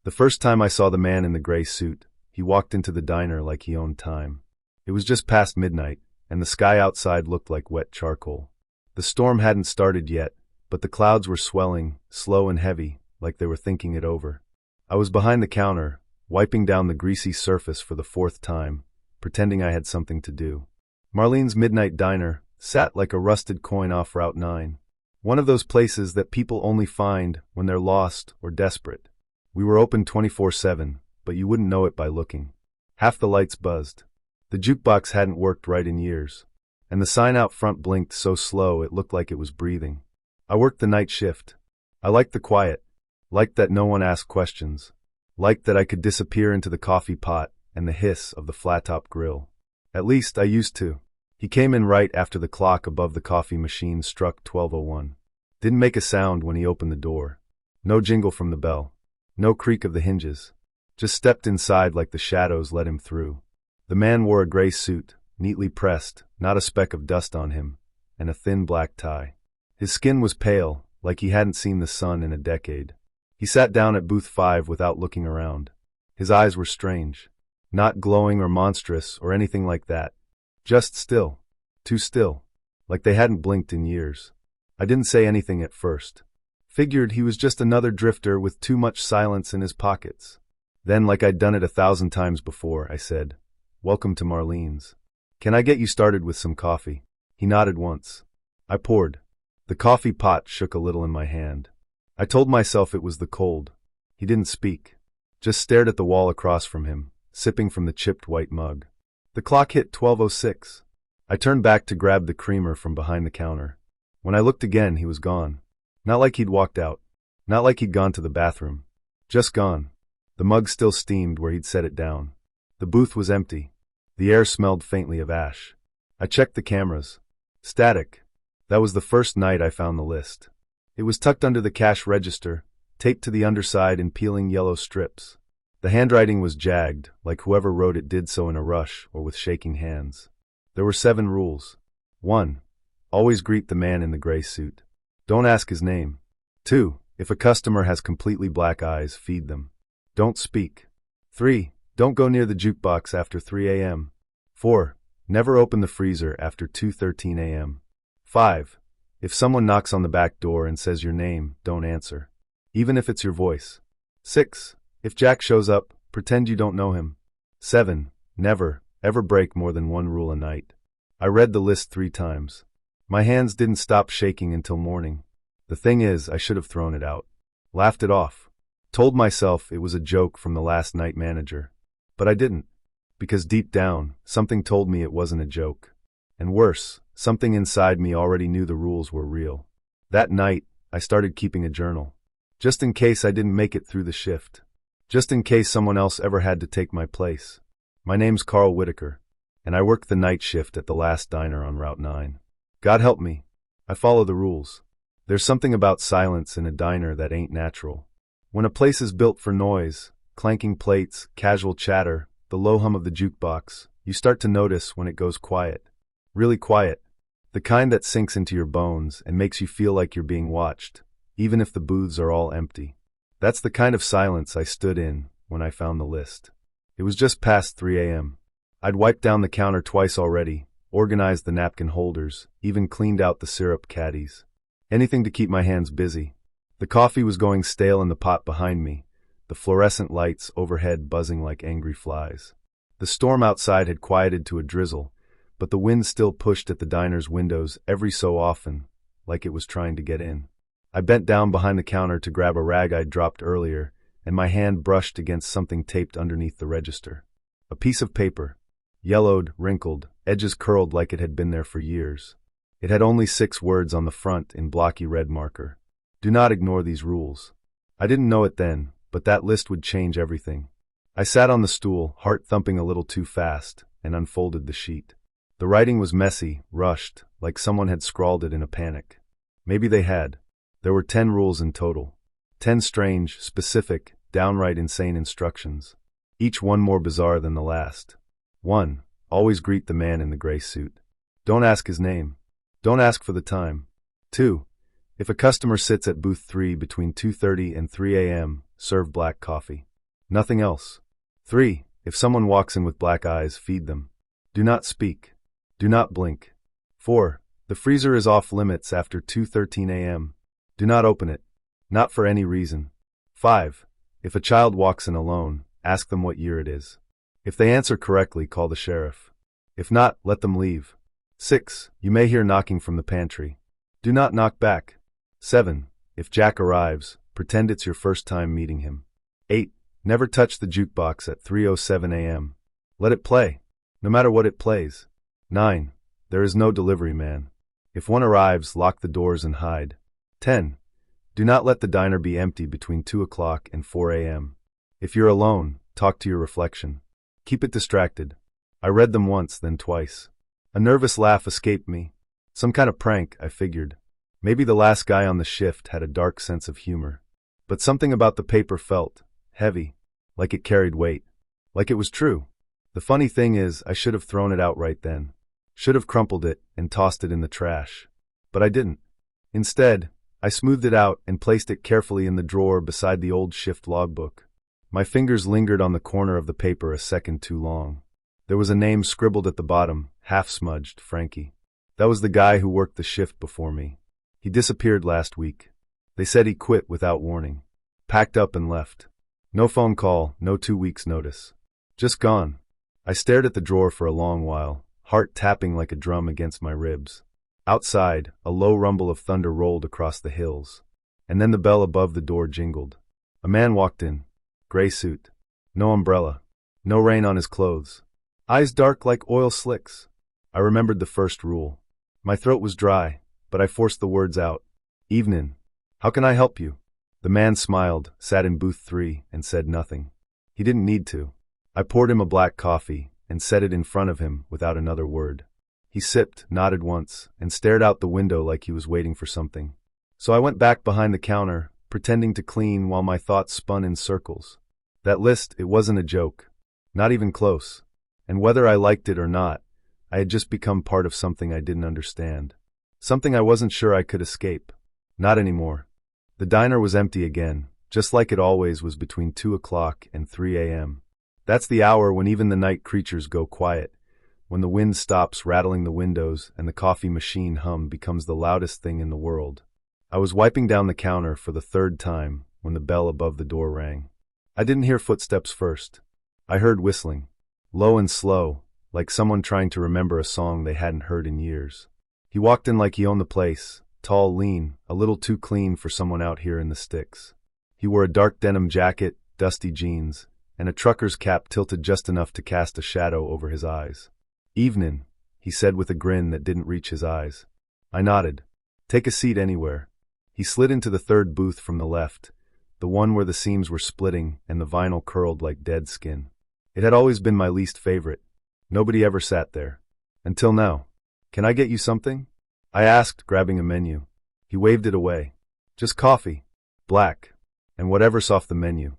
The first time I saw the man in the gray suit, he walked into the diner like he owned time. It was just past midnight, and the sky outside looked like wet charcoal. The storm hadn't started yet, but the clouds were swelling, slow and heavy, like they were thinking it over. I was behind the counter, wiping down the greasy surface for the fourth time, pretending I had something to do. Marlene's Midnight Diner sat like a rusted coin off Route 9. One of those places that people only find when they're lost or desperate. We were open 24/7, but you wouldn't know it by looking. Half the lights buzzed. The jukebox hadn't worked right in years, and the sign out front blinked so slow it looked like it was breathing. I worked the night shift. I liked the quiet, liked that no one asked questions, liked that I could disappear into the coffee pot and the hiss of the flat-top grill. At least I used to. He came in right after the clock above the coffee machine struck 12:01. Didn't make a sound when he opened the door. No jingle from the bell. No creak of the hinges. Just stepped inside like the shadows let him through. The man wore a gray suit, neatly pressed, not a speck of dust on him, and a thin black tie. His skin was pale, like he hadn't seen the sun in a decade. He sat down at booth 5 without looking around. His eyes were strange. Not glowing or monstrous or anything like that. Just still. Too still. Like they hadn't blinked in years. I didn't say anything at first. Figured he was just another drifter with too much silence in his pockets. Then, like I'd done it 1,000 times before, I said, "Welcome to Marlene's. Can I get you started with some coffee?" He nodded once. I poured. The coffee pot shook a little in my hand. I told myself it was the cold. He didn't speak. Just stared at the wall across from him, sipping from the chipped white mug. The clock hit 12:06. I turned back to grab the creamer from behind the counter. When I looked again, he was gone. Not like he'd walked out. Not like he'd gone to the bathroom. Just gone. The mug still steamed where he'd set it down. The booth was empty. The air smelled faintly of ash. I checked the cameras. Static. That was the first night I found the list. It was tucked under the cash register, taped to the underside in peeling yellow strips. The handwriting was jagged, like whoever wrote it did so in a rush or with shaking hands. There were 7 rules. 1. Always greet the man in the gray suit. Don't ask his name. 2. If a customer has completely black eyes, feed them. Don't speak. 3. Don't go near the jukebox after 3 a.m. 4. Never open the freezer after 2:13 a.m. 5. If someone knocks on the back door and says your name, don't answer, even if it's your voice. 6. If Jack shows up, pretend you don't know him. 7. Never, ever break more than 1 rule a night. I read the list 3 times. My hands didn't stop shaking until morning. The thing is, I should have thrown it out. Laughed it off. Told myself it was a joke from the last night manager. But I didn't. Because deep down, something told me it wasn't a joke. And worse, something inside me already knew the rules were real. That night, I started keeping a journal. Just in case I didn't make it through the shift. Just in case someone else ever had to take my place. My name's Carl Whitaker, and I worked the night shift at the last diner on Route 9. God help me. I follow the rules. There's something about silence in a diner that ain't natural. When a place is built for noise, clanking plates, casual chatter, the low hum of the jukebox, you start to notice when it goes quiet. Really quiet. The kind that sinks into your bones and makes you feel like you're being watched, even if the booths are all empty. That's the kind of silence I stood in when I found the list. It was just past 3 a.m. I'd wiped down the counter twice already, organized the napkin holders, even cleaned out the syrup caddies. Anything to keep my hands busy. The coffee was going stale in the pot behind me, the fluorescent lights overhead buzzing like angry flies. The storm outside had quieted to a drizzle, but the wind still pushed at the diner's windows every so often, like it was trying to get in. I bent down behind the counter to grab a rag I'd dropped earlier, and my hand brushed against something taped underneath the register. A piece of paper. Yellowed, wrinkled, edges curled like it had been there for years. It had only 6 words on the front in blocky red marker. Do not ignore these rules. I didn't know it then, but that list would change everything. I sat on the stool, heart thumping a little too fast, and unfolded the sheet. The writing was messy, rushed, like someone had scrawled it in a panic. Maybe they had. There were 10 rules in total. 10 strange, specific, downright insane instructions. Each one more bizarre than the last. 1. Always greet the man in the gray suit. Don't ask his name. Don't ask for the time. 2. If a customer sits at booth 3 between 2:30 and 3 a.m., serve black coffee. Nothing else. 3. If someone walks in with black eyes, feed them. Do not speak. Do not blink. 4. The freezer is off limits after 2:13 a.m. Do not open it. Not for any reason. 5. If a child walks in alone, ask them what year it is. If they answer correctly, call the sheriff. If not, let them leave. 6. You may hear knocking from the pantry. Do not knock back. 7. If Jack arrives, pretend it's your first time meeting him. 8. Never touch the jukebox at 3:07 a.m. Let it play, no matter what it plays. 9. There is no delivery man. If one arrives, lock the doors and hide. 10. Do not let the diner be empty between 2 o'clock and 4 a.m. If you're alone, talk to your reflection. Keep it distracted. I read them once, then twice. A nervous laugh escaped me. Some kind of prank, I figured. Maybe the last guy on the shift had a dark sense of humor. But something about the paper felt heavy, like it carried weight, like it was true. The funny thing is, I should have thrown it out right then. Should have crumpled it and tossed it in the trash. But I didn't. Instead, I smoothed it out and placed it carefully in the drawer beside the old shift logbook. My fingers lingered on the corner of the paper a second too long. There was a name scribbled at the bottom, half-smudged, Frankie. That was the guy who worked the shift before me. He disappeared last week. They said he quit without warning. Packed up and left. No phone call, no 2 weeks' notice. Just gone. I stared at the drawer for a long while, heart tapping like a drum against my ribs. Outside, a low rumble of thunder rolled across the hills. And then the bell above the door jingled. A man walked in. Gray suit. No umbrella. No rain on his clothes. Eyes dark like oil slicks. I remembered the first rule. My throat was dry, but I forced the words out. Evenin'. How can I help you? The man smiled, sat in booth 3, and said nothing. He didn't need to. I poured him a black coffee, and set it in front of him without another word. He sipped, nodded once, and stared out the window like he was waiting for something. So I went back behind the counter, pretending to clean while my thoughts spun in circles. That list, it wasn't a joke. Not even close. And whether I liked it or not, I had just become part of something I didn't understand. Something I wasn't sure I could escape. Not anymore. The diner was empty again, just like it always was between 2 o'clock and 3 a.m. That's the hour when even the night creatures go quiet, when the wind stops rattling the windows and the coffee machine hum becomes the loudest thing in the world. I was wiping down the counter for the 3rd time when the bell above the door rang. I didn't hear footsteps first. I heard whistling, low and slow, like someone trying to remember a song they hadn't heard in years. He walked in like he owned the place. Tall, lean, a little too clean for someone out here in the sticks. He wore a dark denim jacket, dusty jeans, and a trucker's cap tilted just enough to cast a shadow over his eyes. Evenin', he said with a grin that didn't reach his eyes. I nodded. Take a seat anywhere. He slid into the 3rd booth from the left, the one where the seams were splitting and the vinyl curled like dead skin. It had always been my least favorite. Nobody ever sat there. Until now. Can I get you something? I asked, grabbing a menu. He waved it away. Just coffee. Black. And whatever's off the menu.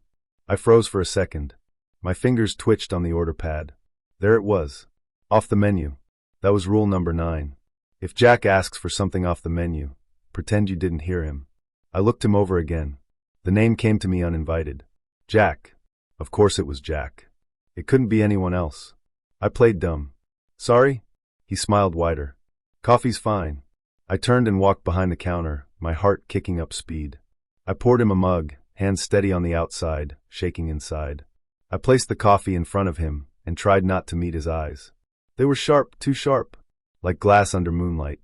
I froze for a second. My fingers twitched on the order pad. There it was. Off the menu. That was rule number 9. If Jack asks for something off the menu, pretend you didn't hear him. I looked him over again. The name came to me uninvited. Jack. Of course it was Jack. It couldn't be anyone else. I played dumb. Sorry? He smiled wider. Coffee's fine. I turned and walked behind the counter, my heart kicking up speed. I poured him a mug, hands steady on the outside, shaking inside. I placed the coffee in front of him and tried not to meet his eyes. They were sharp, too sharp, like glass under moonlight.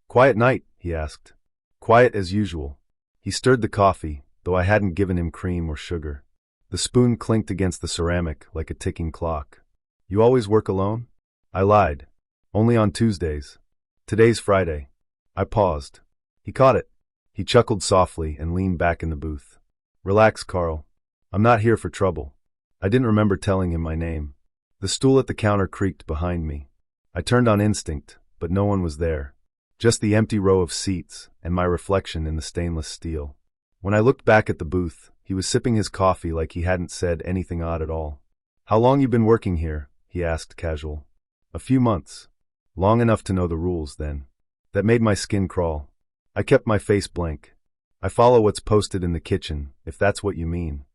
Quiet night, he asked. Quiet as usual. He stirred the coffee, though I hadn't given him cream or sugar. The spoon clinked against the ceramic like a ticking clock. You always work alone? I lied. Only on Tuesdays. Today's Friday. I paused. He caught it. He chuckled softly and leaned back in the booth. Relax, Carl. I'm not here for trouble. I didn't remember telling him my name. The stool at the counter creaked behind me. I turned on instinct, but no one was there. Just the empty row of seats and my reflection in the stainless steel. When I looked back at the booth, he was sipping his coffee like he hadn't said anything odd at all. How long you been working here? He asked casual. A few months. Long enough to know the rules, then. That made my skin crawl. I kept my face blank. I follow what's posted in the kitchen, if that's what you mean.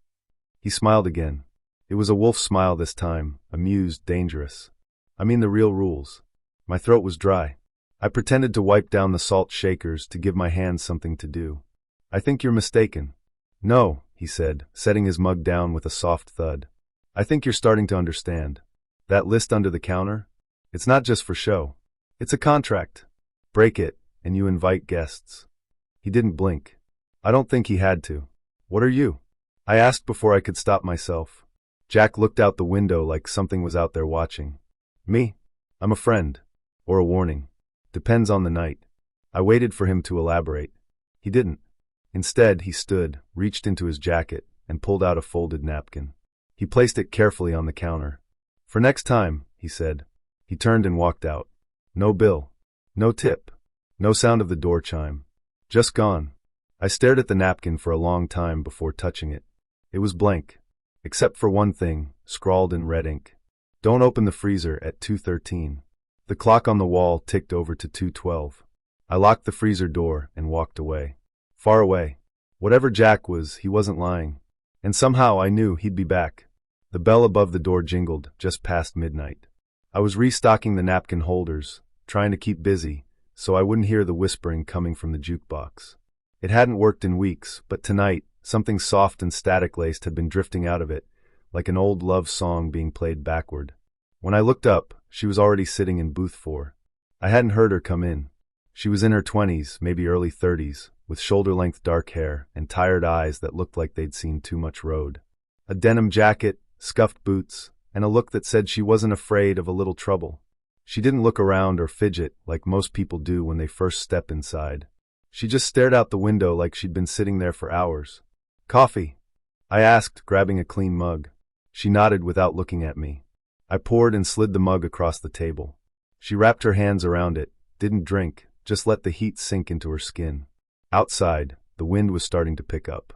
He smiled again. It was a wolf smile this time, amused, dangerous. I mean the real rules. My throat was dry. I pretended to wipe down the salt shakers to give my hands something to do. I think you're mistaken. No, he said, setting his mug down with a soft thud. I think you're starting to understand. That list under the counter? It's not just for show. It's a contract. Break it, and you invite guests. He didn't blink. I don't think he had to. What are you? I asked before I could stop myself. Jack looked out the window like something was out there watching. Me? I'm a friend. Or a warning. Depends on the night. I waited for him to elaborate. He didn't. Instead, he stood, reached into his jacket, and pulled out a folded napkin. He placed it carefully on the counter. For next time, he said. He turned and walked out. No bill. No tip. No sound of the door chime. Just gone. I stared at the napkin for a long time before touching it. It was blank. Except for one thing, scrawled in red ink. Don't open the freezer at 2:13. The clock on the wall ticked over to 2:12. I locked the freezer door and walked away. Far away. Whatever Jack was, he wasn't lying. And somehow I knew he'd be back. The bell above the door jingled just past midnight. I was restocking the napkin holders, trying to keep busy, so I wouldn't hear the whispering coming from the jukebox. It hadn't worked in weeks, but tonight, something soft and static-laced had been drifting out of it, like an old love song being played backward. When I looked up, she was already sitting in booth 4. I hadn't heard her come in. She was in her 20s, maybe early 30s, with shoulder-length dark hair and tired eyes that looked like they'd seen too much road. A denim jacket, scuffed boots, and a look that said she wasn't afraid of a little trouble. She didn't look around or fidget like most people do when they first step inside. She just stared out the window like she'd been sitting there for hours. Coffee? I asked, grabbing a clean mug. She nodded without looking at me. I poured and slid the mug across the table. She wrapped her hands around it, didn't drink, just let the heat sink into her skin. Outside, the wind was starting to pick up.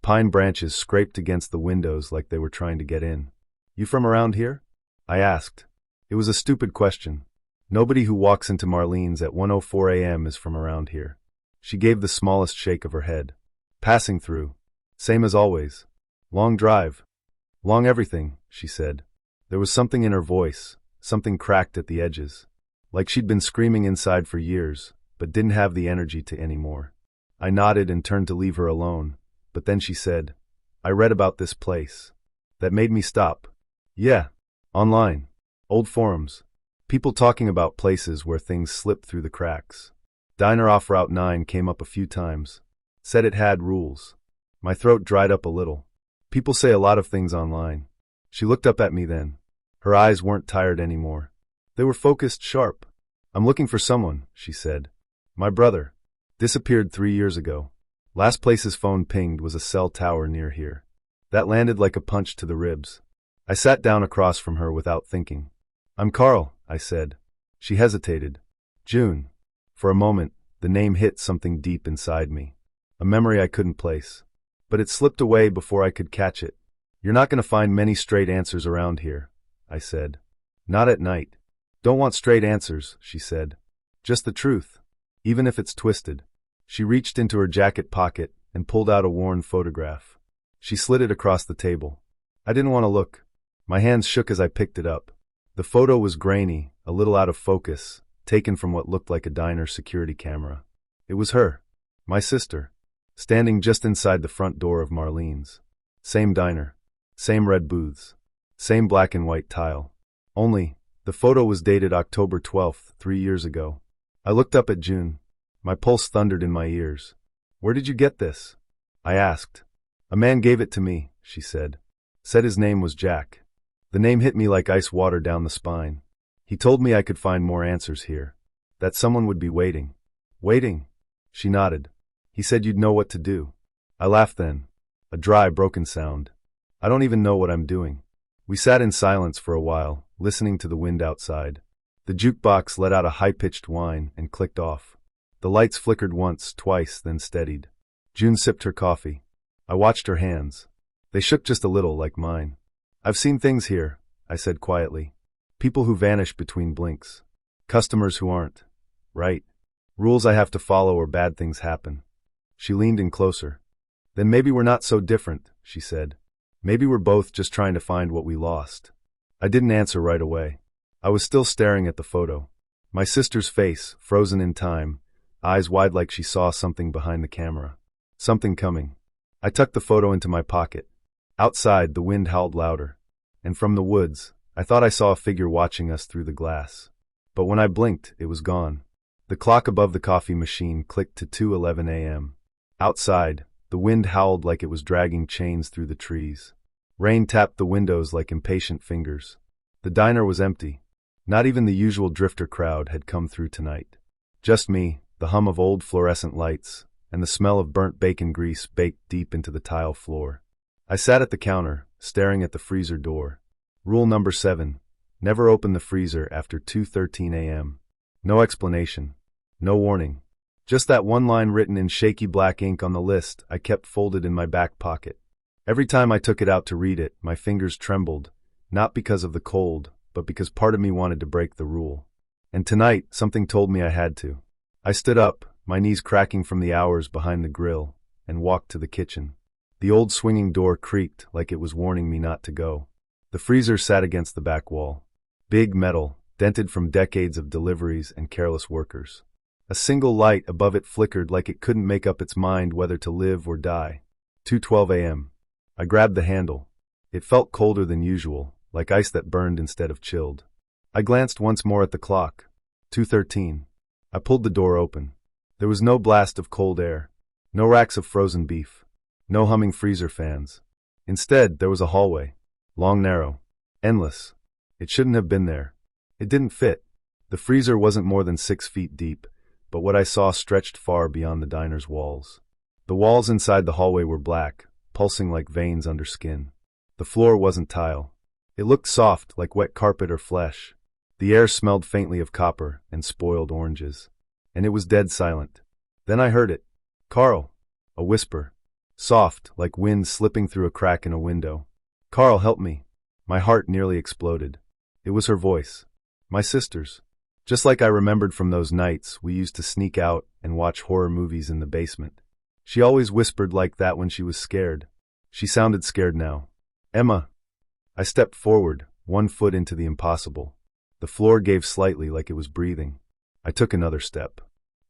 Pine branches scraped against the windows like they were trying to get in. You from around here? I asked. It was a stupid question. Nobody who walks into Marlene's at 1:04 a.m. is from around here. She gave the smallest shake of her head. Passing through. Same as always. Long drive. Long everything, she said. There was something in her voice, something cracked at the edges. Like she'd been screaming inside for years, but didn't have the energy to anymore. I nodded and turned to leave her alone, but then she said, I read about this place. That made me stop. Yeah. Online. Old forums. People talking about places where things slip through the cracks. Diner off Route 9 came up a few times. Said it had rules. My throat dried up a little. People say a lot of things online. She looked up at me then. Her eyes weren't tired anymore. They were focused, sharp. I'm looking for someone, she said. My brother. Disappeared 3 years ago. Last place his phone pinged was a cell tower near here. That landed like a punch to the ribs. I sat down across from her without thinking. I'm Carl, I said. She hesitated. June. For a moment, the name hit something deep inside me. A memory I couldn't place. But it slipped away before I could catch it. You're not going to find many straight answers around here, I said. Not at night. Don't want straight answers, she said. Just the truth, even if it's twisted. She reached into her jacket pocket and pulled out a worn photograph. She slid it across the table. I didn't want to look. My hands shook as I picked it up. The photo was grainy, a little out of focus, taken from what looked like a diner security camera. It was her, my sister, standing just inside the front door of Marlene's. Same diner, same red booths, same black and white tile. Only, the photo was dated October 12th, 3 years ago. I looked up at June. My pulse thundered in my ears. Where did you get this? I asked. A man gave it to me, she said. Said his name was Jack. The name hit me like ice water down the spine. He told me I could find more answers here. That someone would be waiting. Waiting? She nodded. He said you'd know what to do. I laughed then. A dry, broken sound. I don't even know what I'm doing. We sat in silence for a while, listening to the wind outside. The jukebox let out a high-pitched whine and clicked off. The lights flickered once, twice, then steadied. June sipped her coffee. I watched her hands. They shook just a little, like mine. I've seen things here, I said quietly. People who vanish between blinks. Customers who aren't. Right. Rules I have to follow or bad things happen. She leaned in closer. Then maybe we're not so different, she said. Maybe we're both just trying to find what we lost. I didn't answer right away. I was still staring at the photo. My sister's face, frozen in time, eyes wide like she saw something behind the camera. Something coming. I tucked the photo into my pocket. Outside, the wind howled louder. And from the woods, I thought I saw a figure watching us through the glass. But when I blinked, it was gone. The clock above the coffee machine clicked to 2:11 a.m. Outside, the wind howled like it was dragging chains through the trees. Rain tapped the windows like impatient fingers. The diner was empty. Not even the usual drifter crowd had come through tonight. Just me, the hum of old fluorescent lights, and the smell of burnt bacon grease baked deep into the tile floor. I sat at the counter, staring at the freezer door. Rule number 7. Never open the freezer after 2:13 a.m. No explanation. No warning. Just that one line written in shaky black ink on the list I kept folded in my back pocket. Every time I took it out to read it, my fingers trembled, not because of the cold, but because part of me wanted to break the rule. And tonight, something told me I had to. I stood up, my knees cracking from the hours behind the grill, and walked to the kitchen. The old swinging door creaked like it was warning me not to go. The freezer sat against the back wall. Big metal, dented from decades of deliveries and careless workers. A single light above it flickered like it couldn't make up its mind whether to live or die. 2:12 a.m. I grabbed the handle. It felt colder than usual, like ice that burned instead of chilled. I glanced once more at the clock. 2:13. I pulled the door open. There was no blast of cold air. No racks of frozen beef. No humming freezer fans. Instead, there was a hallway. Long, narrow. Endless. It shouldn't have been there. It didn't fit. The freezer wasn't more than 6 feet deep, but what I saw stretched far beyond the diner's walls. The walls inside the hallway were black, pulsing like veins under skin. The floor wasn't tile. It looked soft, like wet carpet or flesh. The air smelled faintly of copper and spoiled oranges. And it was dead silent. Then I heard it. "Carl." A whisper. Soft, like wind slipping through a crack in a window. "Carl, help me." My heart nearly exploded. It was her voice. My sister's. Just like I remembered from those nights we used to sneak out and watch horror movies in the basement. She always whispered like that when she was scared. She sounded scared now. "Emma." I stepped forward, one foot into the impossible. The floor gave slightly like it was breathing. I took another step.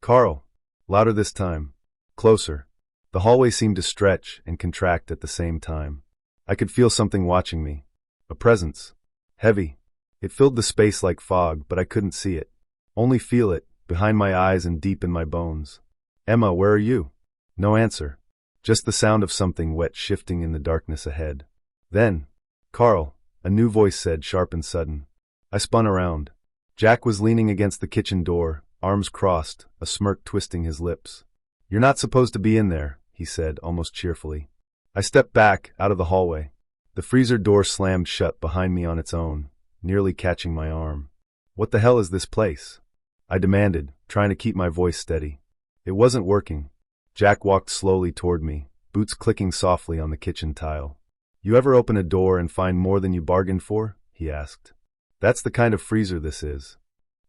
"Carl." Louder this time. Closer. The hallway seemed to stretch and contract at the same time. I could feel something watching me. A presence. Heavy. It filled the space like fog, but I couldn't see it. Only feel it, behind my eyes and deep in my bones. "Emma, where are you?" No answer. Just the sound of something wet shifting in the darkness ahead. Then, "Carl," a new voice said, sharp and sudden. I spun around. Jack was leaning against the kitchen door, arms crossed, a smirk twisting his lips. "You're not supposed to be in there," he said, almost cheerfully. I stepped back, out of the hallway. The freezer door slammed shut behind me on its own, nearly catching my arm. "What the hell is this place?" I demanded, trying to keep my voice steady. It wasn't working. Jack walked slowly toward me, boots clicking softly on the kitchen tile. "You ever open a door and find more than you bargained for?" he asked. "That's the kind of freezer this is."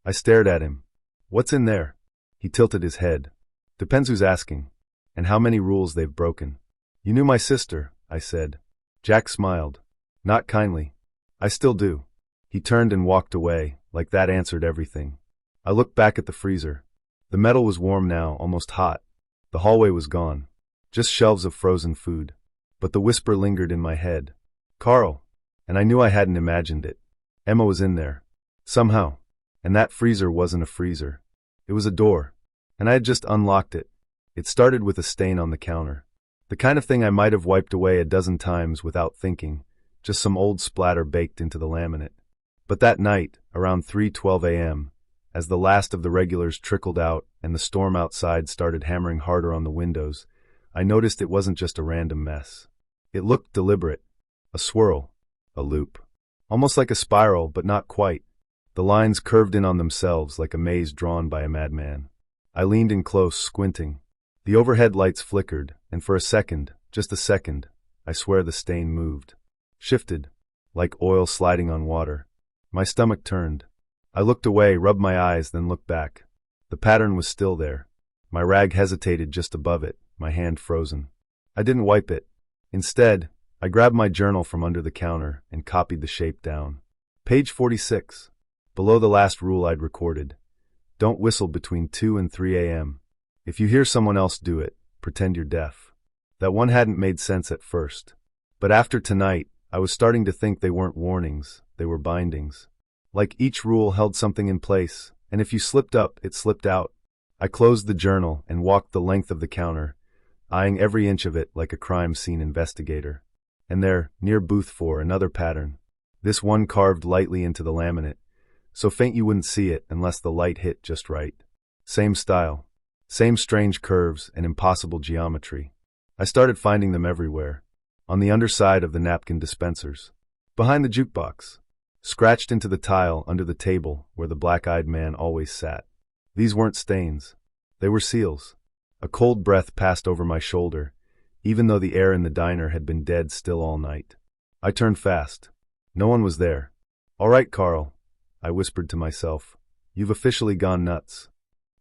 I stared at him. "What's in there?" He tilted his head. "Depends who's asking, and how many rules they've broken." "You knew my sister," I said. Jack smiled. Not kindly. "I still do." He turned and walked away, like that answered everything. I looked back at the freezer. The metal was warm now, almost hot. The hallway was gone. Just shelves of frozen food. But the whisper lingered in my head. "Carl." And I knew I hadn't imagined it. Emma was in there. Somehow. And that freezer wasn't a freezer. It was a door. And I had just unlocked it. It started with a stain on the counter. The kind of thing I might have wiped away a dozen times without thinking, just some old splatter baked into the laminate. But that night, around 3:12 a.m., as the last of the regulars trickled out and the storm outside started hammering harder on the windows, I noticed it wasn't just a random mess. It looked deliberate. A swirl. A loop. Almost like a spiral, but not quite. The lines curved in on themselves like a maze drawn by a madman. I leaned in close, squinting. The overhead lights flickered, and for a second, just a second, I swear the stain moved. Shifted. Like oil sliding on water. My stomach turned. I looked away, rubbed my eyes, then looked back. The pattern was still there. My rag hesitated just above it, my hand frozen. I didn't wipe it. Instead, I grabbed my journal from under the counter and copied the shape down. Page 46. Below the last rule I'd recorded. Don't whistle between 2 and 3 a.m. If you hear someone else do it, pretend you're deaf. That one hadn't made sense at first. But after tonight, I was starting to think they weren't warnings, they were bindings. Like each rule held something in place, and if you slipped up, it slipped out. I closed the journal and walked the length of the counter, eyeing every inch of it like a crime scene investigator. And there, near booth 4, another pattern. This one carved lightly into the laminate, so faint you wouldn't see it unless the light hit just right. Same style, same strange curves and impossible geometry. I started finding them everywhere. On the underside of the napkin dispensers, behind the jukebox, scratched into the tile under the table where the black-eyed man always sat. These weren't stains. They were seals. A cold breath passed over my shoulder, even though the air in the diner had been dead still all night. I turned fast. No one was there. "All right, Carl," I whispered to myself. "You've officially gone nuts."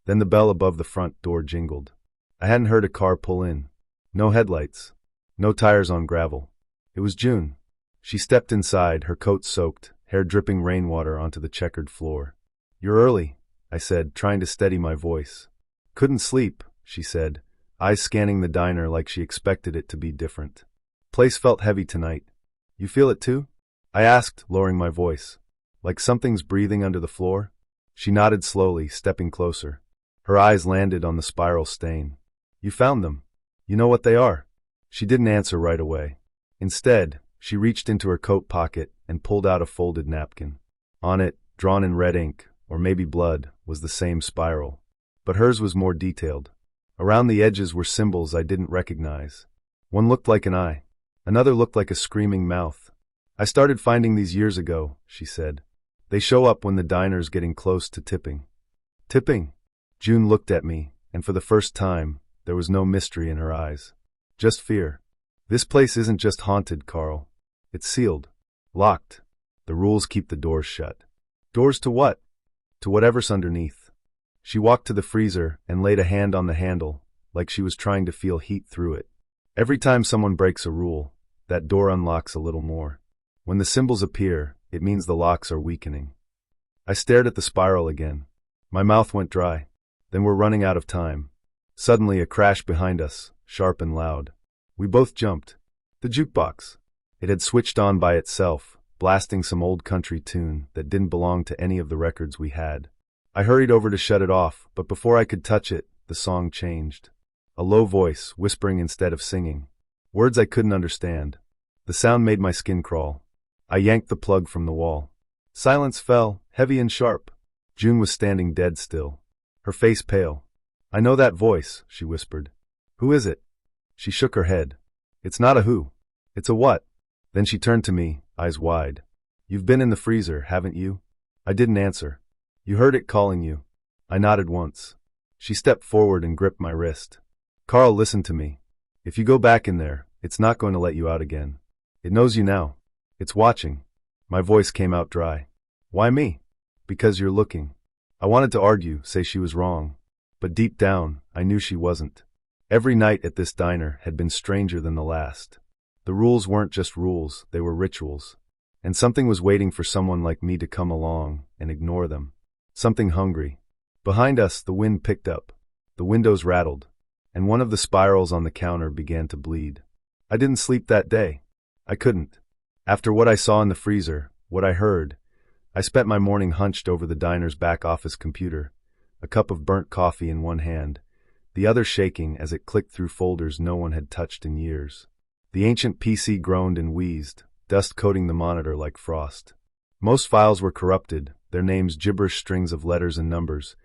Then the bell above the front door jingled. I hadn't heard a car pull in. No headlights. No tires on gravel. It was June. She stepped inside, her coat soaked, hair dripping rainwater onto the checkered floor. "You're early," I said, trying to steady my voice. "Couldn't sleep," she said, eyes scanning the diner like she expected it to be different. "Place felt heavy tonight. You feel it too?" I asked, lowering my voice. "Like something's breathing under the floor?" She nodded slowly, stepping closer. Her eyes landed on the spiral stain. "You found them. You know what they are?" She didn't answer right away. Instead, she reached into her coat pocket and pulled out a folded napkin. On it, drawn in red ink, or maybe blood, was the same spiral. But hers was more detailed. Around the edges were symbols I didn't recognize. One looked like an eye. Another looked like a screaming mouth. "I started finding these years ago," she said. "They show up when the diner's getting close to tipping." "Tipping?" June looked at me, and for the first time, there was no mystery in her eyes. Just fear. "This place isn't just haunted, Carl. It's sealed. Locked. The rules keep the doors shut." "Doors to what?" "To whatever's underneath." She walked to the freezer and laid a hand on the handle, like she was trying to feel heat through it. Every time someone breaks a rule, that door unlocks a little more. When the symbols appear, it means the locks are weakening. I stared at the spiral again. My mouth went dry. Then we're running out of time. Suddenly a crash behind us, sharp and loud. We both jumped. The jukebox. It had switched on by itself, blasting some old country tune that didn't belong to any of the records we had. I hurried over to shut it off, but before I could touch it, the song changed. A low voice, whispering instead of singing. Words I couldn't understand. The sound made my skin crawl. I yanked the plug from the wall. Silence fell, heavy and sharp. June was standing dead still, her face pale. "I know that voice," she whispered. "Who is it?" She shook her head. "It's not a who. It's a what." Then she turned to me, eyes wide. "You've been in the freezer, haven't you?" I didn't answer. "You heard it calling you." I nodded once. She stepped forward and gripped my wrist. "Carl, listen to me. If you go back in there, it's not going to let you out again. It knows you now. It's watching." My voice came out dry. "Why me?" "Because you're looking." I wanted to argue, say she was wrong. But deep down, I knew she wasn't. Every night at this diner had been stranger than the last. The rules weren't just rules, they were rituals. And something was waiting for someone like me to come along and ignore them. Something hungry. Behind us, the wind picked up. The windows rattled. And one of the spirals on the counter began to bleed. I didn't sleep that day. I couldn't. After what I saw in the freezer, what I heard, I spent my morning hunched over the diner's back office computer, a cup of burnt coffee in one hand, the other shaking as it clicked through folders no one had touched in years. The ancient PC groaned and wheezed, dust coating the monitor like frost. Most files were corrupted, their names gibberish strings of letters and numbers,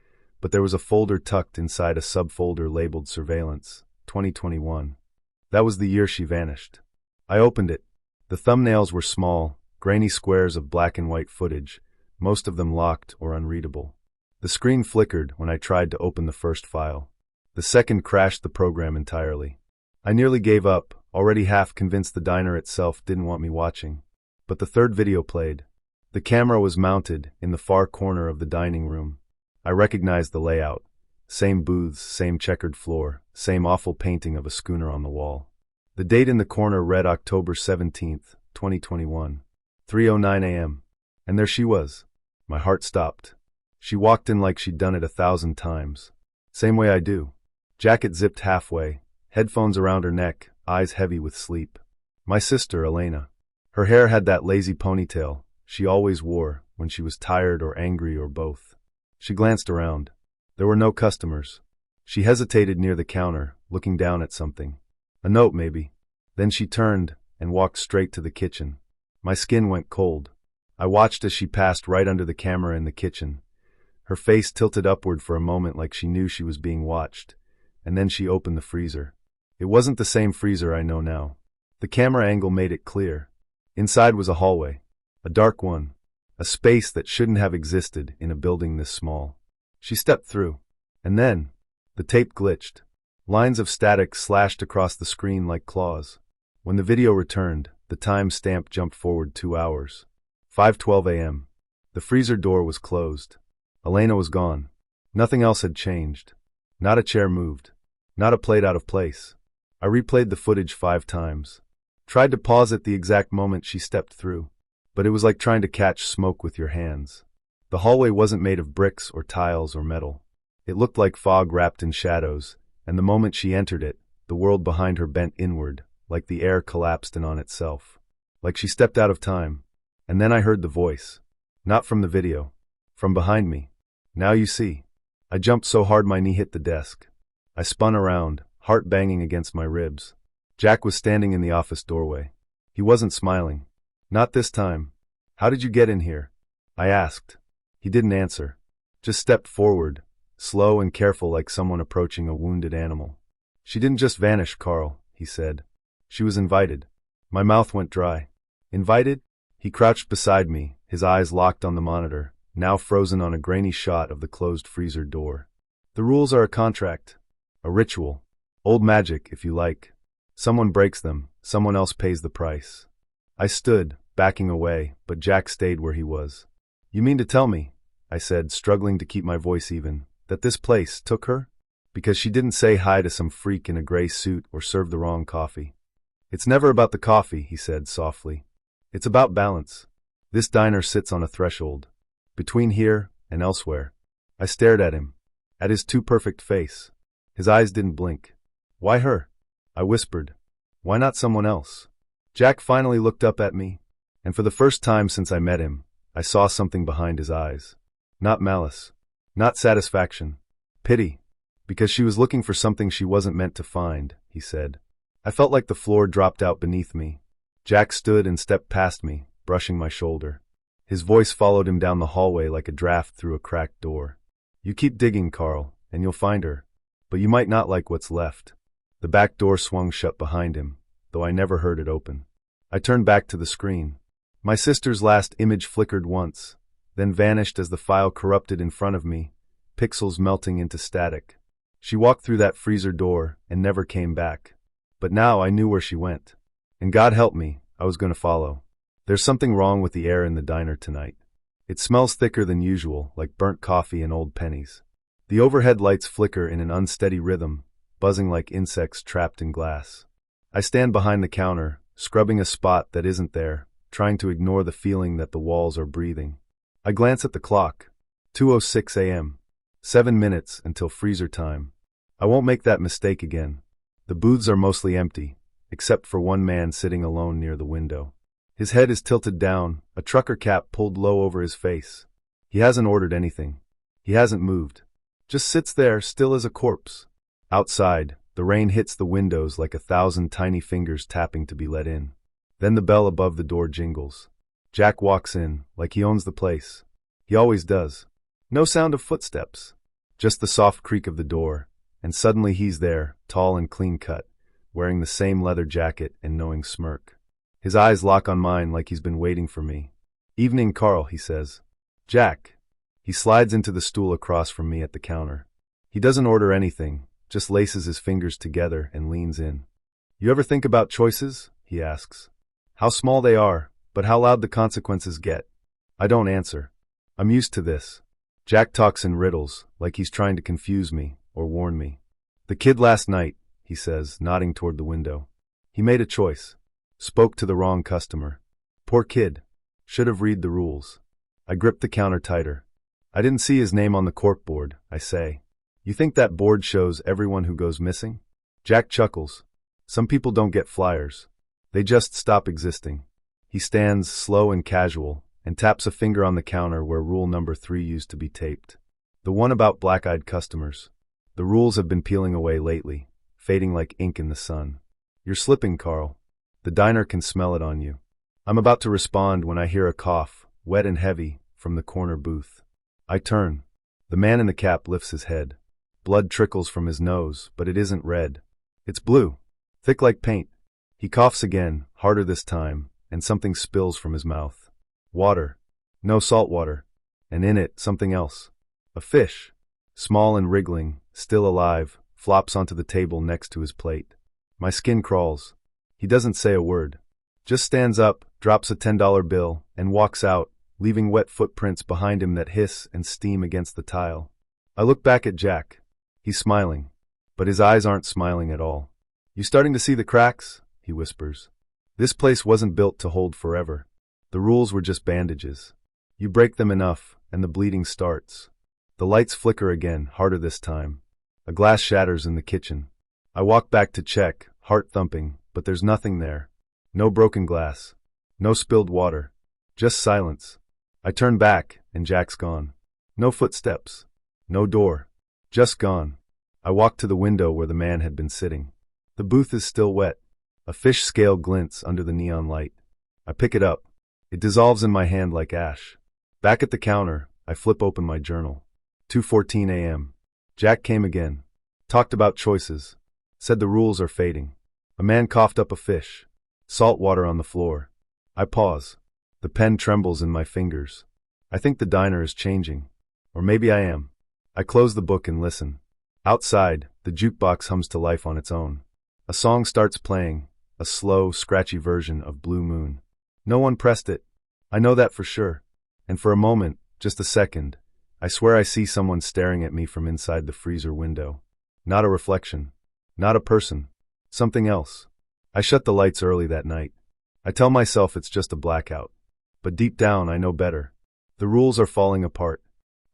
but there was a folder tucked inside a subfolder labeled Surveillance, 2021. That was the year she vanished. I opened it. The thumbnails were small, grainy squares of black and white footage, most of them locked or unreadable. The screen flickered when I tried to open the first file. The second crashed the program entirely. I nearly gave up, already half convinced the diner itself didn't want me watching. But the third video played. The camera was mounted in the far corner of the dining room. I recognized the layout. Same booths, same checkered floor, same awful painting of a schooner on the wall. The date in the corner read October 17th, 2021, 3:09 a.m. And there she was. My heart stopped. She walked in like she'd done it 1,000 times. Same way I do. Jacket zipped halfway, headphones around her neck, eyes heavy with sleep. My sister, Elena. Her hair had that lazy ponytail she always wore when she was tired or angry or both. She glanced around. There were no customers. She hesitated near the counter, looking down at something. A note, maybe. Then she turned and walked straight to the kitchen. My skin went cold. I watched as she passed right under the camera in the kitchen. Her face tilted upward for a moment like she knew she was being watched, and then she opened the freezer. It wasn't the same freezer I know now. The camera angle made it clear. Inside was a hallway. A dark one. A space that shouldn't have existed in a building this small. She stepped through. And then, the tape glitched. Lines of static slashed across the screen like claws. When the video returned, the time stamp jumped forward 2 hours. 5:12 a.m. The freezer door was closed. Elena was gone. Nothing else had changed. Not a chair moved. Not a plate out of place. I replayed the footage 5 times. Tried to pause at the exact moment she stepped through. But it was like trying to catch smoke with your hands. The hallway wasn't made of bricks or tiles or metal. It looked like fog wrapped in shadows, and the moment she entered it, the world behind her bent inward, like the air collapsed in on itself. Like she stepped out of time. And then I heard the voice. Not from the video. From behind me. Now you see. I jumped so hard my knee hit the desk. I spun around, heart banging against my ribs. Jack was standing in the office doorway. He wasn't smiling. Not this time. How did you get in here? I asked. He didn't answer. Just stepped forward, slow and careful like someone approaching a wounded animal. She didn't just vanish, Carl, he said. She was invited. My mouth went dry. Invited? He crouched beside me, his eyes locked on the monitor, now frozen on a grainy shot of the closed freezer door. The rules are a contract. A ritual. Old magic, if you like. Someone breaks them, someone else pays the price. I stood, backing away, but Jack stayed where he was. You mean to tell me, I said, struggling to keep my voice even, that this place took her? Because she didn't say hi to some freak in a gray suit or serve the wrong coffee. It's never about the coffee, he said softly. It's about balance. This diner sits on a threshold. Between here and elsewhere. I stared at him. At his too perfect face. His eyes didn't blink. Why her? I whispered. Why not someone else? Jack finally looked up at me, and for the first time since I met him, I saw something behind his eyes. Not malice. Not satisfaction. Pity. Because she was looking for something she wasn't meant to find, he said. I felt like the floor dropped out beneath me. Jack stood and stepped past me, brushing my shoulder. His voice followed him down the hallway like a draft through a cracked door. You keep digging, Carl, and you'll find her. But you might not like what's left. The back door swung shut behind him, though I never heard it open. I turned back to the screen. My sister's last image flickered once, then vanished as the file corrupted in front of me, pixels melting into static. She walked through that freezer door and never came back. But now I knew where she went. And God help me, I was going to follow. There's something wrong with the air in the diner tonight. It smells thicker than usual, like burnt coffee and old pennies. The overhead lights flicker in an unsteady rhythm, buzzing like insects trapped in glass. I stand behind the counter, scrubbing a spot that isn't there, trying to ignore the feeling that the walls are breathing. I glance at the clock. 2:06 a.m. 7 minutes until freezer time. I won't make that mistake again. The booths are mostly empty, except for one man sitting alone near the window. His head is tilted down, a trucker cap pulled low over his face. He hasn't ordered anything. He hasn't moved. Just sits there, still as a corpse. Outside, the rain hits the windows like 1,000 tiny fingers tapping to be let in. Then the bell above the door jingles. Jack walks in, like he owns the place. He always does. No sound of footsteps. Just the soft creak of the door, and suddenly he's there, tall and clean-cut, wearing the same leather jacket and knowing smirk. His eyes lock on mine like he's been waiting for me. Evening, Carl, he says. Jack. He slides into the stool across from me at the counter. He doesn't order anything, just laces his fingers together and leans in. You ever think about choices? He asks. How small they are, but how loud the consequences get. I don't answer. I'm used to this. Jack talks in riddles, like he's trying to confuse me or warn me. The kid last night, he says, nodding toward the window. He made a choice. Spoke to the wrong customer. Poor kid. Should have read the rules. I gripped the counter tighter. I didn't see his name on the corkboard, I say. You think that board shows everyone who goes missing? Jack chuckles. Some people don't get flyers. They just stop existing. He stands, slow and casual, and taps a finger on the counter where rule number 3 used to be taped. The one about black-eyed customers. The rules have been peeling away lately, fading like ink in the sun. You're slipping, Carl. The diner can smell it on you. I'm about to respond when I hear a cough, wet and heavy, from the corner booth. I turn. The man in the cap lifts his head. Blood trickles from his nose, but it isn't red. It's blue, thick like paint. He coughs again, harder this time, and something spills from his mouth. Water. No salt water. And in it, something else. A fish. Small and wriggling, still alive, flops onto the table next to his plate. My skin crawls. He doesn't say a word. Just stands up, drops a $10 bill, and walks out, leaving wet footprints behind him that hiss and steam against the tile. I look back at Jack. He's smiling. But his eyes aren't smiling at all. You starting to see the cracks? He whispers. This place wasn't built to hold forever. The rules were just bandages. You break them enough, and the bleeding starts. The lights flicker again, harder this time. A glass shatters in the kitchen. I walk back to check, heart thumping, but there's nothing there. No broken glass. No spilled water. Just silence. I turn back, and Jack's gone. No footsteps. No door. Just gone. I walk to the window where the man had been sitting. The booth is still wet. A fish scale glints under the neon light. I pick it up. It dissolves in my hand like ash. Back at the counter, I flip open my journal. 2:14 a.m. Jack came again. Talked about choices. Said the rules are fading. A man coughed up a fish. Salt water on the floor. I pause. The pen trembles in my fingers. I think the diner is changing. Or maybe I am. I close the book and listen. Outside, the jukebox hums to life on its own. A song starts playing, a slow, scratchy version of Blue Moon. No one pressed it. I know that for sure. And for a moment, just a second, I swear I see someone staring at me from inside the freezer window. Not a reflection. Not a person. Something else. I shut the lights early that night. I tell myself it's just a blackout. But deep down, I know better. The rules are falling apart.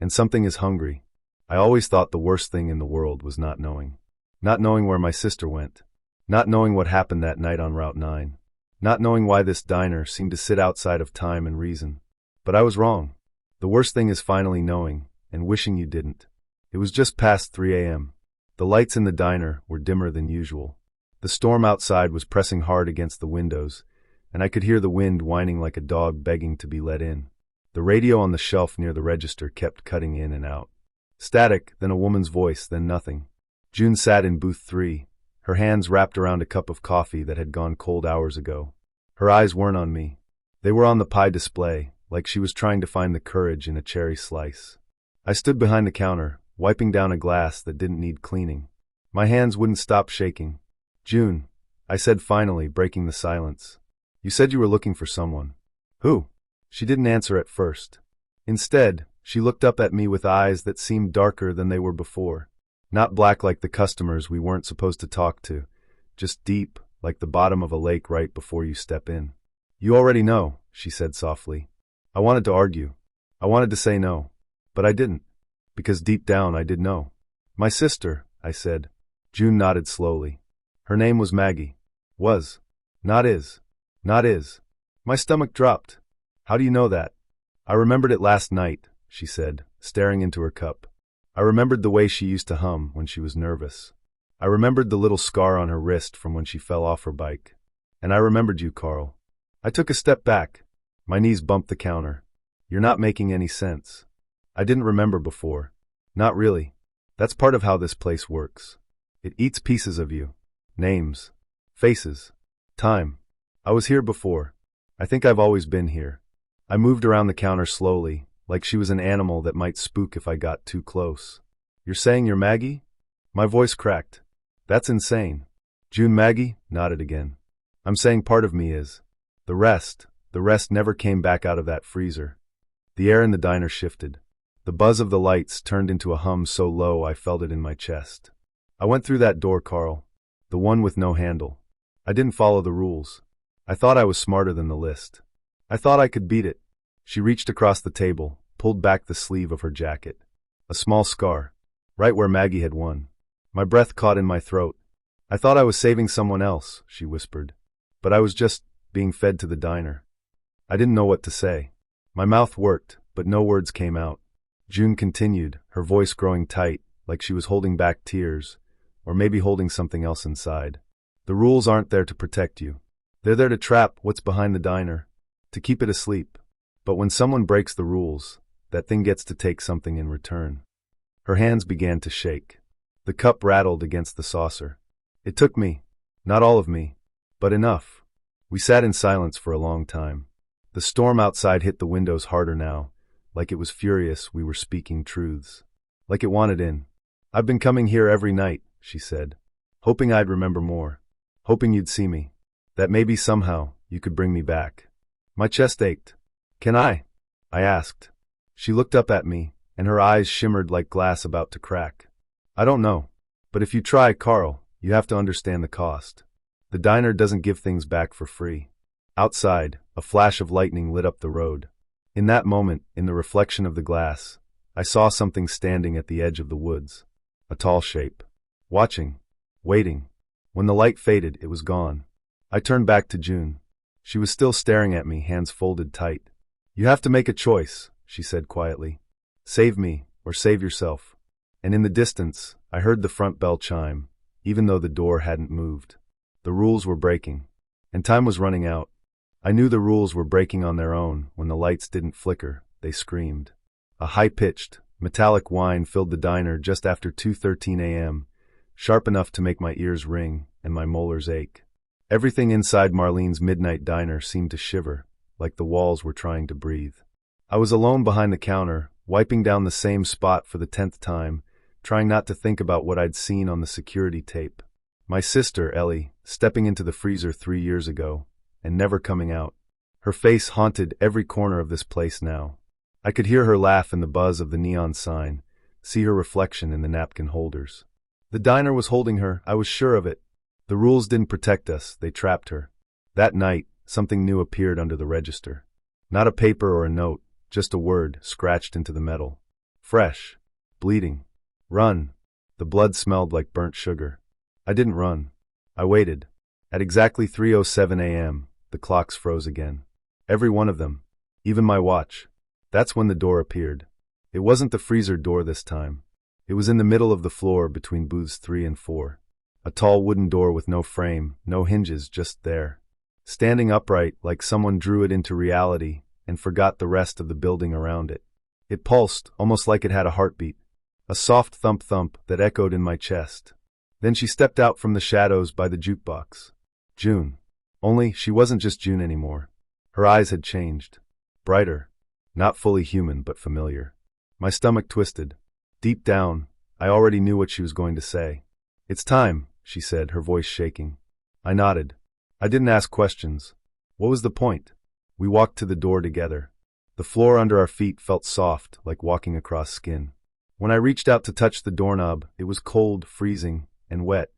And something is hungry. I always thought the worst thing in the world was not knowing. Not knowing where my sister went. Not knowing what happened that night on Route 9. Not knowing why this diner seemed to sit outside of time and reason. But I was wrong. The worst thing is finally knowing, and wishing you didn't. It was just past 3 a.m. The lights in the diner were dimmer than usual. The storm outside was pressing hard against the windows, and I could hear the wind whining like a dog begging to be let in. The radio on the shelf near the register kept cutting in and out. Static, then a woman's voice, then nothing. June sat in booth 3, her hands wrapped around a cup of coffee that had gone cold hours ago. Her eyes weren't on me. They were on the pie display, like she was trying to find the courage in a cherry slice. I stood behind the counter, wiping down a glass that didn't need cleaning. My hands wouldn't stop shaking. June, I said finally, breaking the silence. You said you were looking for someone. Who? She didn't answer at first. Instead, she looked up at me with eyes that seemed darker than they were before. Not black like the customers we weren't supposed to talk to, just deep, like the bottom of a lake right before you step in. You already know, she said softly. I wanted to argue. I wanted to say no. But I didn't. Because deep down I did know. My sister, I said. June nodded slowly. Her name was Maggie. Was. Not is. Not is. My stomach dropped. How do you know that? I remembered it last night, she said, staring into her cup. I remembered the way she used to hum when she was nervous. I remembered the little scar on her wrist from when she fell off her bike. And I remembered you, Carl. I took a step back. My knees bumped the counter. You're not making any sense. I didn't remember before. Not really. That's part of how this place works. It eats pieces of you. Names. Faces. Time. I was here before. I think I've always been here. I moved around the counter slowly, like she was an animal that might spook if I got too close. You're saying you're Maggie? My voice cracked. That's insane. June Maggie nodded again. I'm saying part of me is. The rest never came back out of that freezer. The air in the diner shifted. The buzz of the lights turned into a hum so low I felt it in my chest. I went through that door, Carl. The one with no handle. I didn't follow the rules. I thought I was smarter than the list. I thought I could beat it. She reached across the table, pulled back the sleeve of her jacket. A small scar, right where Maggie had won. My breath caught in my throat. I thought I was saving someone else, she whispered. But I was just being fed to the diner. I didn't know what to say. My mouth worked, but no words came out. June continued, her voice growing tight, like she was holding back tears, or maybe holding something else inside. The rules aren't there to protect you. They're there to trap what's behind the diner, to keep it asleep. But when someone breaks the rules, that thing gets to take something in return. Her hands began to shake. The cup rattled against the saucer. It took me, not all of me, but enough. We sat in silence for a long time. The storm outside hit the windows harder now, like it was furious we were speaking truths. Like it wanted in. I've been coming here every night, she said, hoping I'd remember more. Hoping you'd see me. That maybe somehow you could bring me back. My chest ached. Can I asked. She looked up at me, and her eyes shimmered like glass about to crack. I don't know. But if you try, Carl, you have to understand the cost. The diner doesn't give things back for free. Outside, a flash of lightning lit up the road. In that moment, in the reflection of the glass, I saw something standing at the edge of the woods. A tall shape. Watching. Waiting. When the light faded, it was gone. I turned back to June. She was still staring at me, hands folded tight. You have to make a choice, she said quietly. Save me, or save yourself. And in the distance, I heard the front bell chime, even though the door hadn't moved. The rules were breaking. And time was running out. I knew the rules were breaking on their own. When the lights didn't flicker, they screamed. A high-pitched, metallic whine filled the diner just after 2:13 a.m., sharp enough to make my ears ring and my molars ache. Everything inside Marlene's midnight diner seemed to shiver, like the walls were trying to breathe. I was alone behind the counter, wiping down the same spot for the 10th time, trying not to think about what I'd seen on the security tape. My sister, Ellie, stepping into the freezer 3 years ago, and never coming out. Her face haunted every corner of this place now. I could hear her laugh in the buzz of the neon sign, see her reflection in the napkin holders. The diner was holding her, I was sure of it. The rules didn't protect us, they trapped her. That night, something new appeared under the register. Not a paper or a note, just a word scratched into the metal. Fresh. Bleeding. Run. The blood smelled like burnt sugar. I didn't run. I waited. At exactly 3:07 a.m., the clocks froze again. Every one of them. Even my watch. That's when the door appeared. It wasn't the freezer door this time. It was in the middle of the floor between booths 3 and 4. A tall wooden door with no frame, no hinges, just there. Standing upright like someone drew it into reality and forgot the rest of the building around it. It pulsed, almost like it had a heartbeat. A soft thump-thump that echoed in my chest. Then she stepped out from the shadows by the jukebox. June. Only, she wasn't just June anymore. Her eyes had changed. Brighter. Not fully human, but familiar. My stomach twisted. Deep down, I already knew what she was going to say. It's time, she said, her voice shaking. I nodded. I didn't ask questions. What was the point? We walked to the door together. The floor under our feet felt soft, like walking across skin. When I reached out to touch the doorknob, it was cold, freezing, and wet,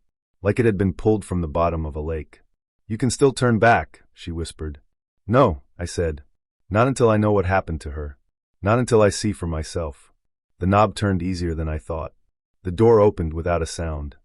like it had been pulled from the bottom of a lake. You can still turn back, she whispered. No, I said. Not until I know what happened to her. Not until I see for myself. The knob turned easier than I thought. The door opened without a sound.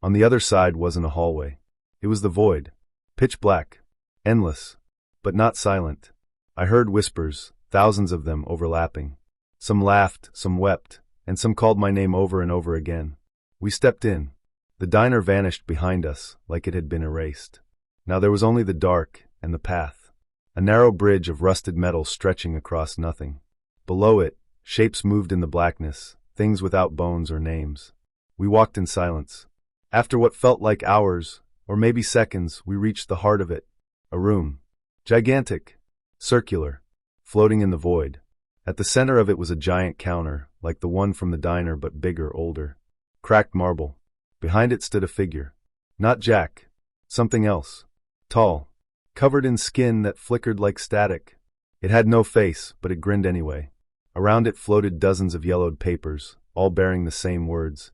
On the other side wasn't a hallway. It was the void. Pitch black. Endless. But not silent. I heard whispers, thousands of them overlapping. Some laughed, some wept, and some called my name over and over again. We stepped in. The diner vanished behind us, like it had been erased. Now there was only the dark and the path. A narrow bridge of rusted metal stretching across nothing. Below it, shapes moved in the blackness, things without bones or names. We walked in silence. After what felt like hours, or maybe seconds, we reached the heart of it. A room. Gigantic. Circular. Floating in the void. At the center of it was a giant counter, like the one from the diner but bigger, older. Cracked marble. Behind it stood a figure. Not Jack. Something else. Tall. Covered in skin that flickered like static. It had no face, but it grinned anyway. Around it floated dozens of yellowed papers, all bearing the same words.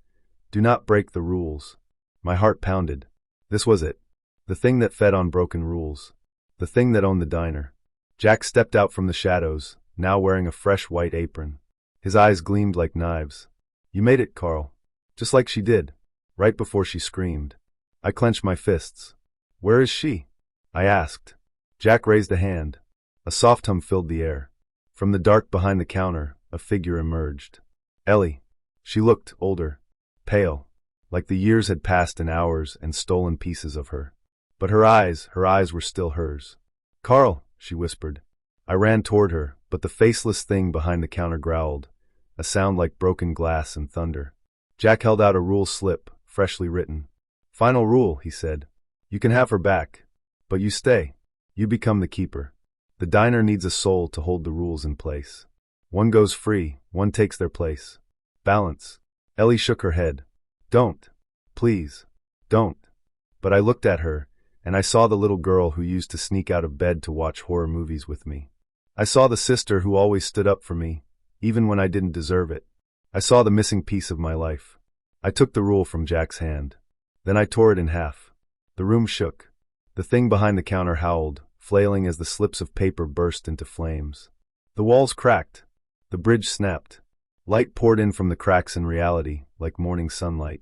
Do not break the rules. My heart pounded. This was it. The thing that fed on broken rules. The thing that owned the diner. Jack stepped out from the shadows, now wearing a fresh white apron. His eyes gleamed like knives. "You made it, Carl." Just like she did, right before she screamed. I clenched my fists. "Where is she?" I asked. Jack raised a hand. A soft hum filled the air. From the dark behind the counter, a figure emerged. Ellie. She looked older, pale, like the years had passed in hours and stolen pieces of her. But her eyes were still hers. "Carl," she whispered. I ran toward her, but the faceless thing behind the counter growled, a sound like broken glass and thunder. Jack held out a rule slip, freshly written. "Final rule," he said. "You can have her back. But you stay. You become the keeper. The diner needs a soul to hold the rules in place. One goes free, one takes their place. Balance." Ellie shook her head. "Don't. Please. Don't." But I looked at her, and I saw the little girl who used to sneak out of bed to watch horror movies with me. I saw the sister who always stood up for me, even when I didn't deserve it. I saw the missing piece of my life. I took the rule from Jack's hand. Then I tore it in half. The room shook. The thing behind the counter howled, flailing as the slips of paper burst into flames. The walls cracked. The bridge snapped. Light poured in from the cracks in reality, like morning sunlight.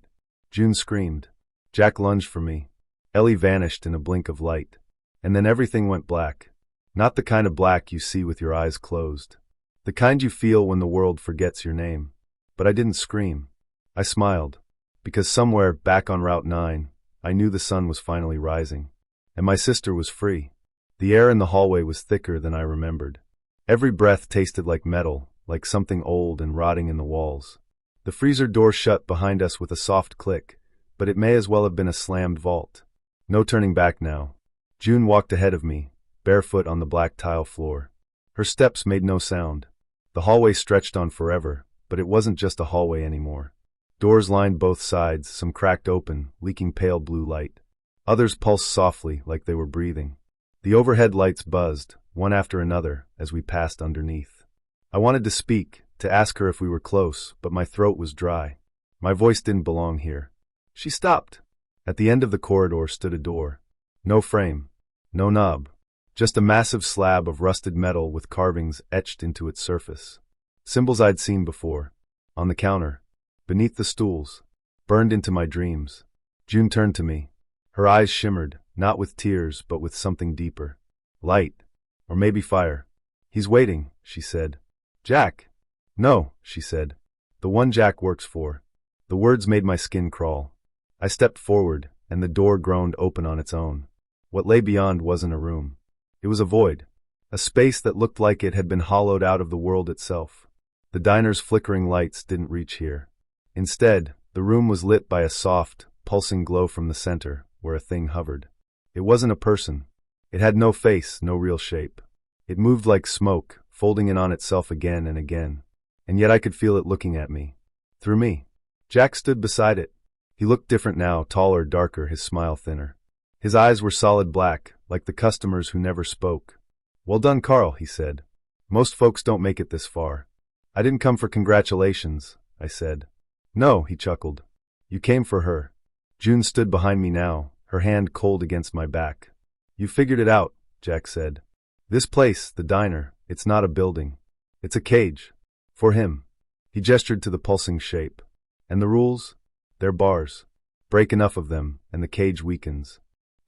June screamed. Jack lunged for me. Ellie vanished in a blink of light. And then everything went black. Not the kind of black you see with your eyes closed. The kind you feel when the world forgets your name. But I didn't scream. I smiled. Because somewhere, back on Route 9, I knew the sun was finally rising. And my sister was free. The air in the hallway was thicker than I remembered. Every breath tasted like metal, like something old and rotting in the walls. The freezer door shut behind us with a soft click, but it may as well have been a slammed vault. No turning back now. June walked ahead of me, barefoot on the black tile floor. Her steps made no sound. The hallway stretched on forever, but it wasn't just a hallway anymore. Doors lined both sides, some cracked open, leaking pale blue light. Others pulsed softly, like they were breathing. The overhead lights buzzed, one after another, as we passed underneath. I wanted to speak, to ask her if we were close, but my throat was dry. My voice didn't belong here. She stopped. At the end of the corridor stood a door. No frame. No knob. Just a massive slab of rusted metal with carvings etched into its surface. Symbols I'd seen before. On the counter. Beneath the stools. Burned into my dreams. June turned to me. Her eyes shimmered, not with tears, but with something deeper. Light. Or maybe fire. "He's waiting," she said. "Jack." "No," she said. "The one Jack works for." The words made my skin crawl. I stepped forward, and the door groaned open on its own. What lay beyond wasn't a room. It was a void. A space that looked like it had been hollowed out of the world itself. The diner's flickering lights didn't reach here. Instead, the room was lit by a soft, pulsing glow from the center, where a thing hovered. It wasn't a person. It had no face, no real shape. It moved like smoke, folding in on itself again and again. And yet I could feel it looking at me. Through me. Jack stood beside it. He looked different now, taller, darker, his smile thinner. His eyes were solid black, like the customers who never spoke. "Well done, Carl," he said. "Most folks don't make it this far." "I didn't come for congratulations," I said. "No," he chuckled. "You came for her." June stood behind me now, her hand cold against my back. "You figured it out," Jack said. "This place, the diner, it's not a building. It's a cage. For him." He gestured to the pulsing shape. "And the rules? They're bars. Break enough of them, and the cage weakens."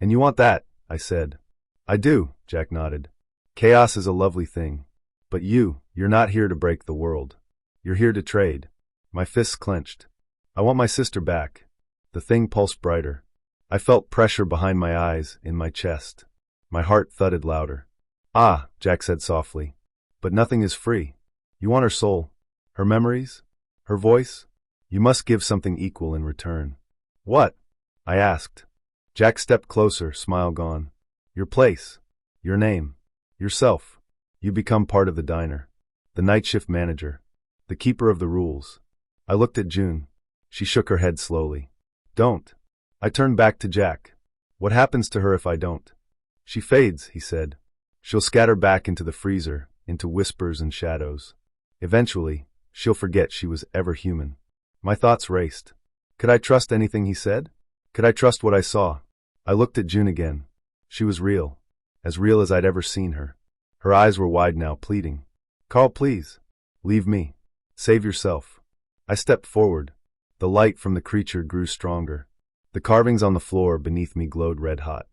"And you want that," I said. "I do," Jack nodded. "Chaos is a lovely thing. But you're not here to break the world. You're here to trade." My fists clenched. "I want my sister back." The thing pulsed brighter. I felt pressure behind my eyes, in my chest. My heart thudded louder. "Ah," Jack said softly. "But nothing is free. You want her soul, her memories, her voice? You must give something equal in return." "What?" I asked. Jack stepped closer, smile gone. "Your place. Your name. Yourself. You become part of the diner. The night shift manager. The keeper of the rules." I looked at June. She shook her head slowly. "Don't." I turned back to Jack. "What happens to her if I don't?" "She fades," he said. "She'll scatter back into the freezer, into whispers and shadows. Eventually, she'll forget she was ever human." My thoughts raced. Could I trust anything he said? Could I trust what I saw? I looked at June again. She was real as I'd ever seen her. Her eyes were wide now, pleading. "Carl, please. Leave me. Save yourself." I stepped forward. The light from the creature grew stronger. The carvings on the floor beneath me glowed red hot.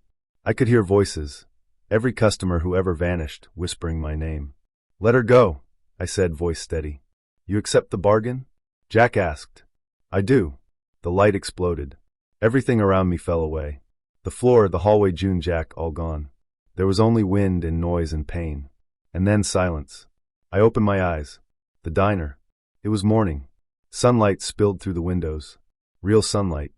I could hear voices, every customer who ever vanished, whispering my name. "Let her go," I said, voice steady. "You accept the bargain?" Jack asked. "I do." The light exploded. Everything around me fell away. The floor, the hallway, June, Jack, all gone. There was only wind and noise and pain. And then silence. I opened my eyes. The diner. It was morning. Sunlight spilled through the windows. Real sunlight.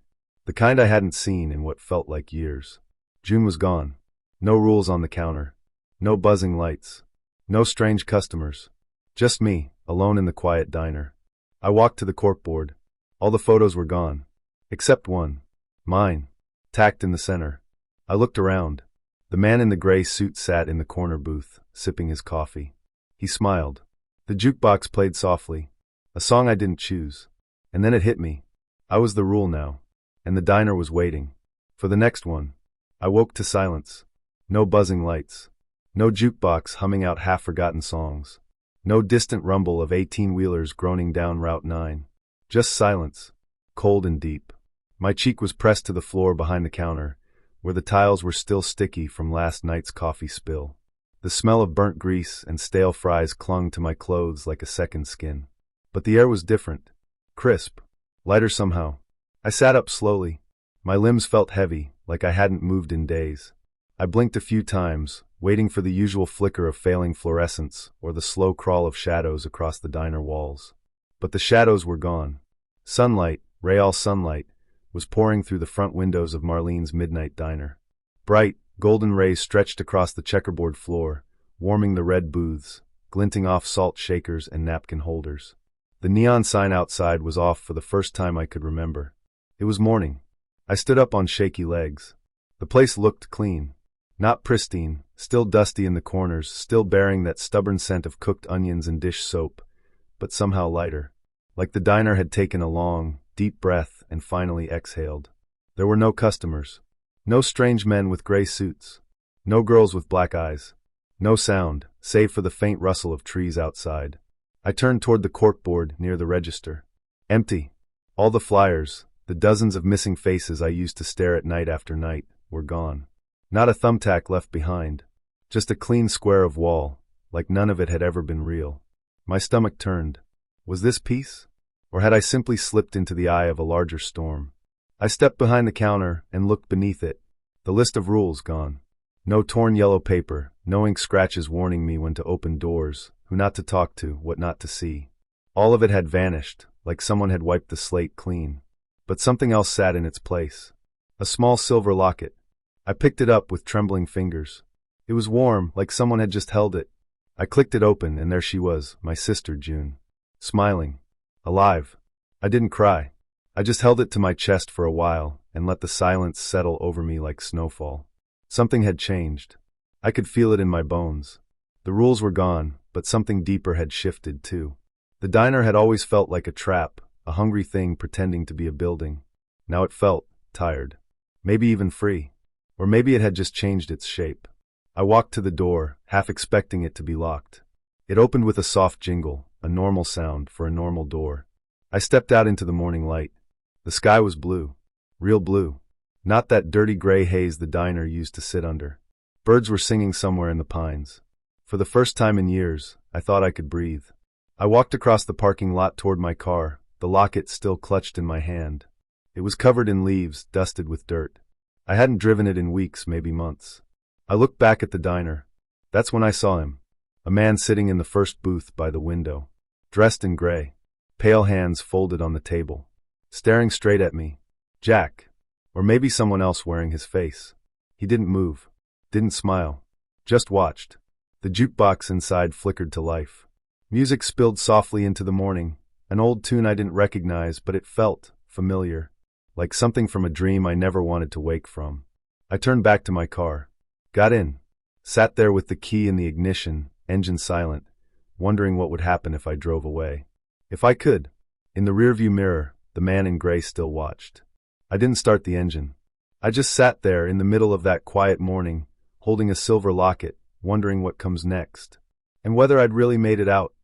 The kind I hadn't seen in what felt like years. June was gone. No rules on the counter. No buzzing lights. No strange customers. Just me, alone in the quiet diner. I walked to the corkboard. All the photos were gone. Except one. Mine. Tacked in the center. I looked around. The man in the gray suit sat in the corner booth, sipping his coffee. He smiled. The jukebox played softly. A song I didn't choose. And then it hit me. I was the rule now. And the diner was waiting. For the next one. I woke to silence. No buzzing lights. No jukebox humming out half-forgotten songs. No distant rumble of 18-wheelers groaning down Route 9. Just silence. Cold and deep. My cheek was pressed to the floor behind the counter, where the tiles were still sticky from last night's coffee spill. The smell of burnt grease and stale fries clung to my clothes like a second skin. But the air was different. Crisp. Lighter somehow. I sat up slowly. My limbs felt heavy, like I hadn't moved in days. I blinked a few times, waiting for the usual flicker of failing fluorescence or the slow crawl of shadows across the diner walls. But the shadows were gone. Sunlight, real sunlight, was pouring through the front windows of Marlene's midnight diner. Bright, golden rays stretched across the checkerboard floor, warming the red booths, glinting off salt shakers and napkin holders. The neon sign outside was off for the first time I could remember. It was morning. I stood up on shaky legs. The place looked clean. Not pristine, still dusty in the corners, still bearing that stubborn scent of cooked onions and dish soap, but somehow lighter. Like the diner had taken a long, deep breath and finally exhaled. There were no customers. No strange men with gray suits. No girls with black eyes. No sound, save for the faint rustle of trees outside. I turned toward the corkboard near the register. Empty. All the flyers, the dozens of missing faces I used to stare at night after night, were gone. Not a thumbtack left behind. Just a clean square of wall, like none of it had ever been real. My stomach turned. Was this peace? Or had I simply slipped into the eye of a larger storm? I stepped behind the counter and looked beneath it. The list of rules gone. No torn yellow paper, no ink scratches warning me when to open doors, who not to talk to, what not to see. All of it had vanished, like someone had wiped the slate clean. But something else sat in its place. A small silver locket. I picked it up with trembling fingers. It was warm, like someone had just held it. I clicked it open, and there she was, my sister June. Smiling. Alive. I didn't cry. I just held it to my chest for a while, and let the silence settle over me like snowfall. Something had changed. I could feel it in my bones. The rules were gone, but something deeper had shifted too. The diner had always felt like a trap, a hungry thing pretending to be a building. Now it felt tired. Maybe even free. Or maybe it had just changed its shape. I walked to the door, half expecting it to be locked. It opened with a soft jingle, a normal sound for a normal door. I stepped out into the morning light. The sky was blue. Real blue. Not that dirty gray haze the diner used to sit under. Birds were singing somewhere in the pines. For the first time in years, I thought I could breathe. I walked across the parking lot toward my car, the locket still clutched in my hand. It was covered in leaves, dusted with dirt. I hadn't driven it in weeks, maybe months. I looked back at the diner. That's when I saw him. A man sitting in the first booth by the window. Dressed in gray. Pale hands folded on the table. Staring straight at me. Jack. Or maybe someone else wearing his face. He didn't move. Didn't smile. Just watched. The jukebox inside flickered to life. Music spilled softly into the morning. An old tune I didn't recognize, but it felt familiar. Like something from a dream I never wanted to wake from. I turned back to my car. Got in. Sat there with the key in the ignition, engine silent, wondering what would happen if I drove away. If I could. In the rearview mirror, the man in gray still watched. I didn't start the engine. I just sat there in the middle of that quiet morning, holding a silver locket, wondering what comes next. And whether I'd really made it out,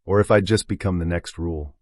or if I'd just become the next rule.